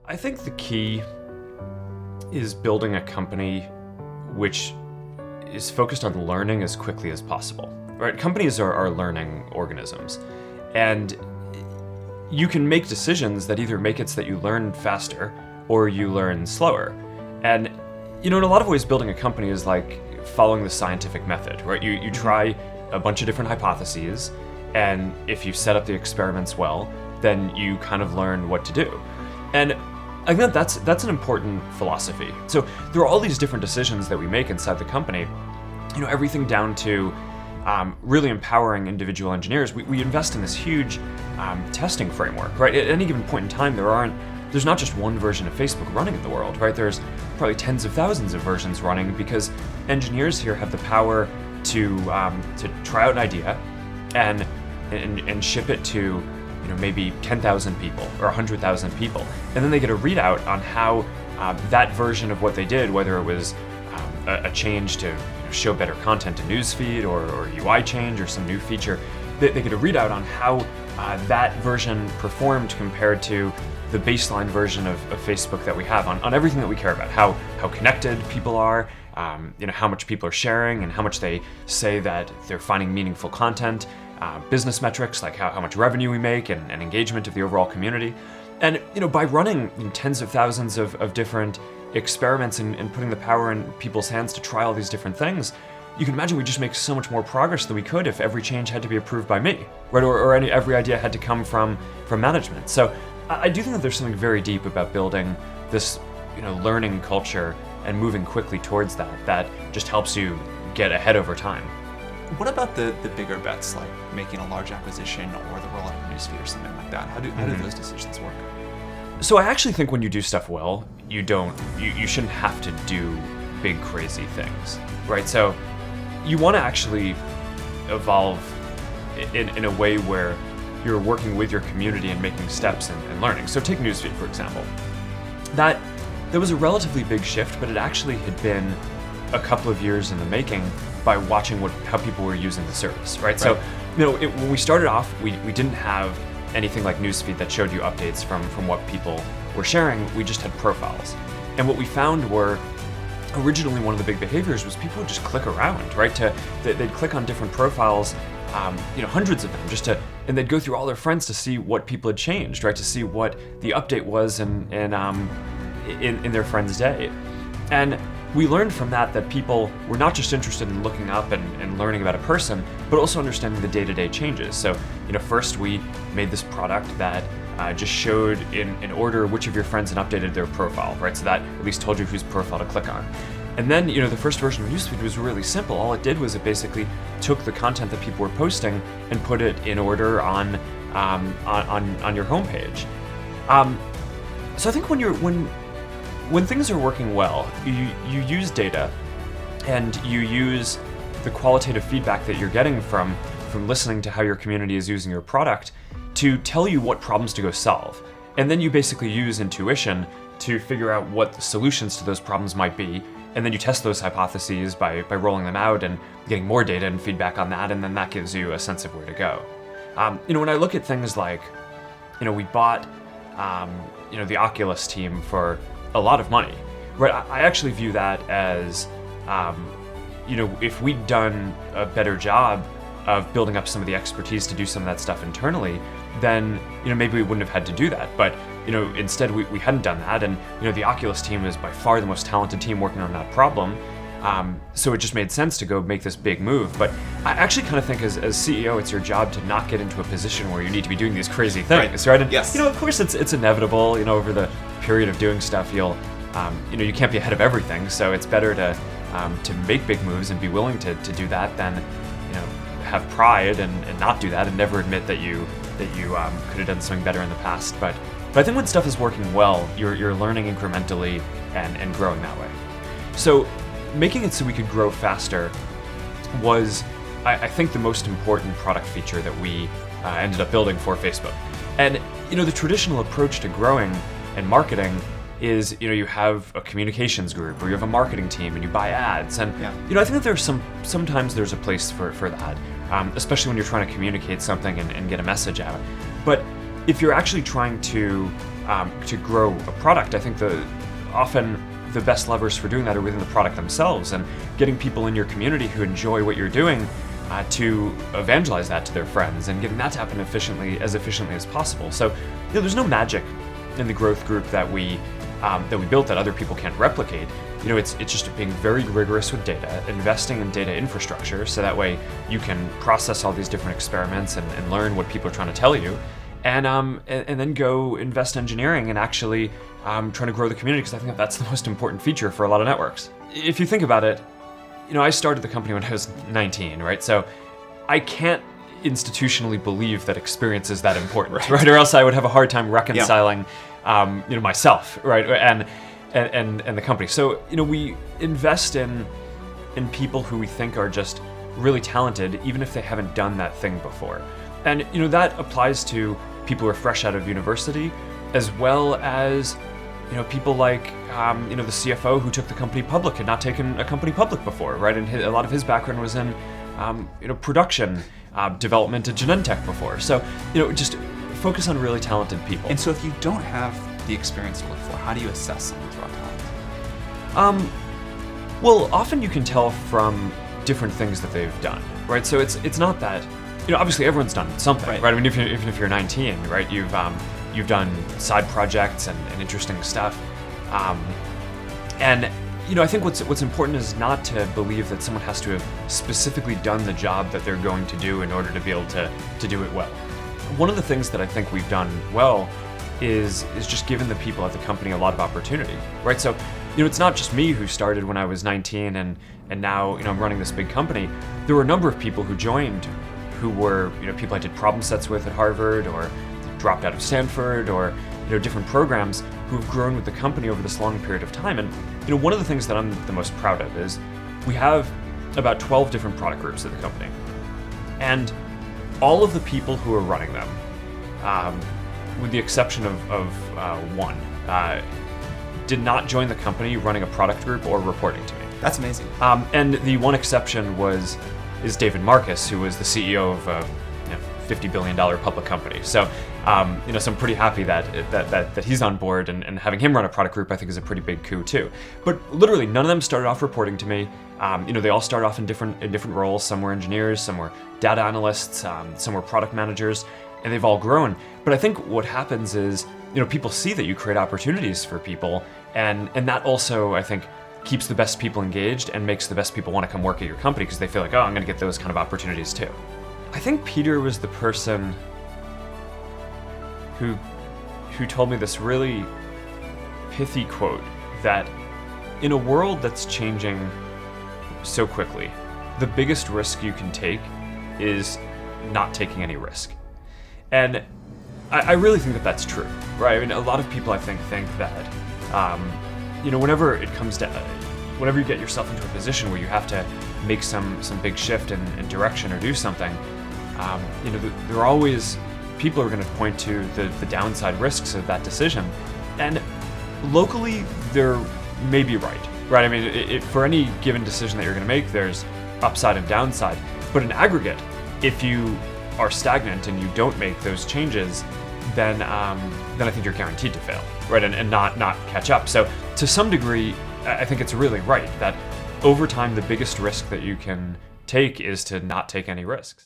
I think the key is building a company which is focused on learning as quickly as possible. Right? Companies are learning organisms, and you can make decisions that either make it so that you learn faster or you learn slower. And in a lot of ways, building a company is like following the scientific method, right? You try a bunch of different hypotheses, and if you set up the experiments well, then you kind of learn what to do. And I think that's an important philosophy. So there are all these different decisions that we make inside the company, everything down to really empowering individual engineers. We invest in this huge testing framework, right? At any given point in time, there's not just one version of Facebook running in the world, right? There's probably tens of thousands of versions running because engineers here have the power to try out an idea and ship it to maybe 10,000 people or 100,000 people, and then they get a readout on how that version of what they did, whether it was a change to show better content to newsfeed or UI change or some new feature, they get a readout on how that version performed compared to the baseline version of Facebook that we have on everything that we care about, how connected people are, how much people are sharing and how much they say that they're finding meaningful content, business metrics like how much revenue we make and engagement of the overall community. And by running tens of thousands of different experiments and putting the power in people's hands to try all these different things, you can imagine we just make so much more progress than we could if every change had to be approved by me, right? Or every idea had to come from management. So I do think that there's something very deep about building this learning culture and moving quickly towards that just helps you get ahead over time. What about the bigger bets, like making a large acquisition or the rollout of a newsfeed or something like that? How do those decisions work? So I actually think when you do stuff well, you shouldn't have to do big crazy things, right? So you want to actually evolve in a way where you're working with your community and making steps and learning. So take newsfeed, for example. That was a relatively big shift, but it actually had been a couple of years in the making by watching how people were using the service, right? So, when we started off, we didn't have anything like newsfeed that showed you updates from what people were sharing. We just had profiles. And what we found were, originally one of the big behaviors was people would just click around, right? They'd click on different profiles, hundreds of them, and they'd go through all their friends to see what people had changed, right? To see what the update was in their friend's day. And we learned from that people were not just interested in looking up and learning about a person, but also understanding the day-to-day changes. So, first we made this product that just showed in order which of your friends had updated their profile, right? So that at least told you whose profile to click on. And then, the first version of newsfeed was really simple. All it did was it basically took the content that people were posting and put it in order on your homepage. So I think when things are working well, you use data and you use the qualitative feedback that you're getting from listening to how your community is using your product to tell you what problems to go solve. And then you basically use intuition to figure out what the solutions to those problems might be. And then you test those hypotheses by rolling them out and getting more data and feedback on that. And then that gives you a sense of where to go. When I look at things like, we bought, the Oculus team for a lot of money, right? I actually view that as, if we'd done a better job of building up some of the expertise to do some of that stuff internally, then, maybe we wouldn't have had to do that. But, instead we hadn't done that. And, the Oculus team is by far the most talented team working on that problem. So it just made sense to go make this big move. But I actually kind of think as CEO, it's your job to not get into a position where you need to be doing these crazy things, right? And, yes. Of course it's inevitable, over the period of doing stuff, you can't be ahead of everything. So it's better to make big moves and be willing to do that than, have pride and not do that and never admit that you could have done something better in the past. But I think when stuff is working well, you're learning incrementally and growing that way. So making it so we could grow faster was, I think, the most important product feature that we ended up building for Facebook. And the traditional approach to growing and marketing is, you have a communications group or you have a marketing team and you buy ads. And, I think that there's sometimes there's a place for that, especially when you're trying to communicate something and get a message out. But if you're actually trying to to grow a product, I think often the best levers for doing that are within the product themselves, and getting people in your community who enjoy what you're doing to evangelize that to their friends, and getting that to happen efficiently as possible. So there's no magic in the growth group that we built that other people can't replicate. It's just being very rigorous with data, investing in data infrastructure, so that way you can process all these different experiments and learn what people are trying to tell you, and then go invest in engineering and actually trying to grow the community, because I think that's the most important feature for a lot of networks. If you think about it, I started the company when I was 19, right? So I can't institutionally believe that experience is that important, right? Or else I would have a hard time reconciling, myself, right? And the company. So, we invest in people who we think are just really talented, even if they haven't done that thing before. And, that applies to people who are fresh out of university, as well as, people like, the CFO who took the company public, had not taken a company public before, right? And a lot of his background was in, production, development at Genentech before. So, just focus on really talented people. And so if you don't have the experience to look for, how do you assess someone's raw talent? Well, often you can tell from different things that they've done, right? So it's not that, obviously everyone's done something, right? I mean, even if you're 19, right, you've done side projects and interesting stuff, and I think what's important is not to believe that someone has to have specifically done the job that they're going to do in order to be able to do it well. One of the things that I think we've done well is just given the people at the company a lot of opportunity, right? So, it's not just me who started when I was 19 and now, I'm running this big company. There were a number of people who joined who were, people I did problem sets with at Harvard, or dropped out of Stanford, or, different programs, who have grown with the company over this long period of time. And, one of the things that I'm the most proud of is we have about 12 different product groups at the company. And all of the people who are running them, with the exception of one, did not join the company running a product group or reporting to me. That's amazing. And the one exception is David Marcus, who was the CEO of a $50 billion public company. So, so I'm pretty happy that he's on board, and having him run a product group, I think, is a pretty big coup too. But literally, none of them started off reporting to me. They all started off in different roles. Some were engineers, some were data analysts, some were product managers, and they've all grown. But I think what happens is, people see that you create opportunities for people, and that also, I think, keeps the best people engaged and makes the best people want to come work at your company, because they feel like, oh, I'm going to get those kind of opportunities too. I think Peter was the person who told me this really pithy quote, that in a world that's changing so quickly, the biggest risk you can take is not taking any risk. And I really think that that's true, right? I mean, a lot of people, I think that, whenever it comes to, whenever you get yourself into a position where you have to make some big shift in direction or do something, there are always people who are going to point to the downside risks of that decision. And locally, they're maybe right? I mean, for any given decision that you're going to make, there's upside and downside. But in aggregate, if you are stagnant and you don't make those changes, then I think you're guaranteed to fail, right? And not catch up. So to some degree, I think it's really right that over time, the biggest risk that you can take is to not take any risks.